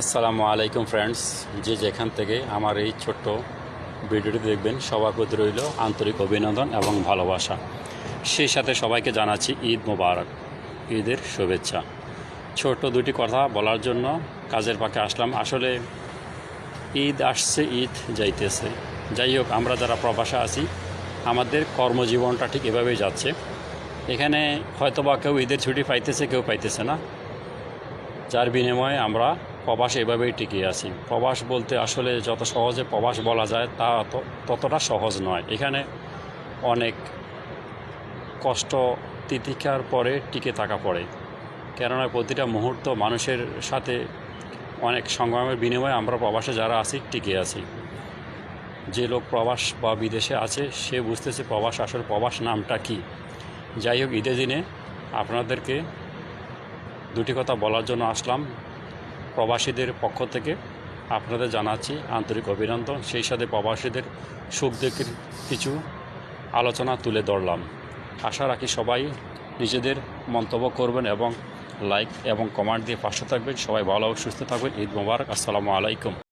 আসসালামু আলাইকুম ফ্রেন্ডস, যে যেখান থেকে আমার এই ছোট্ট ভিডিওটি দেখবেন সবার প্রতি রইল আন্তরিক অভিনন্দন এবং ভালোবাসা। সেই সাথে সবাইকে জানাচ্ছি ঈদ মোবারক, ঈদের শুভেচ্ছা। ছোট দুটি কথা বলার জন্য কাজের পাকে আসলাম। আসলে ঈদ আসছে, ঈদ যাইতেছে। যাই হোক, আমরা যারা প্রবাসে আছি আমাদের কর্মজীবনটা ঠিক এভাবেই যাচ্ছে। এখানে হয়তোবা কেউ ঈদের ছুটি পাইতেছে, কেউ পাইতেছে না, যার বিনিময়ে আমরা প্রবাস এভাবেই টিকে আছি। প্রবাস বলতে আসলে যত সহজে প্রবাস বলা যায় তা ততটা সহজ নয়। এখানে অনেক কষ্ট তিতিক্ষার পরে টিকে থাকা পড়ে, কেননা প্রতিটা মুহূর্ত মানুষের সাথে অনেক সংগ্রামের বিনিময়ে আমরা প্রবাসে যারা আছি টিকে আছি। যে লোক প্রবাস বা বিদেশে আছে সে বুঝতেছে প্রবাস, আসলে প্রবাস নামটা কি। যাই হোক, ঈদের দিনে আপনাদেরকে দুটি কথা বলার জন্য আসলাম। প্রবাসীদের পক্ষ থেকে আপনাদের জানাচ্ছি আন্তরিক অভিনন্দন। সেই সাথে প্রবাসীদের সুখ দুঃখের কিছু আলোচনা তুলে ধরলাম। আশা রাখি সবাই নিজেদের মন্তব্য করবেন এবং লাইক এবং কমেন্ট দিয়ে পাশে থাকবেন। সবাই ভালো ও সুস্থ থাকবেন। ঈদ মোবারক। আসসালামু আলাইকুম।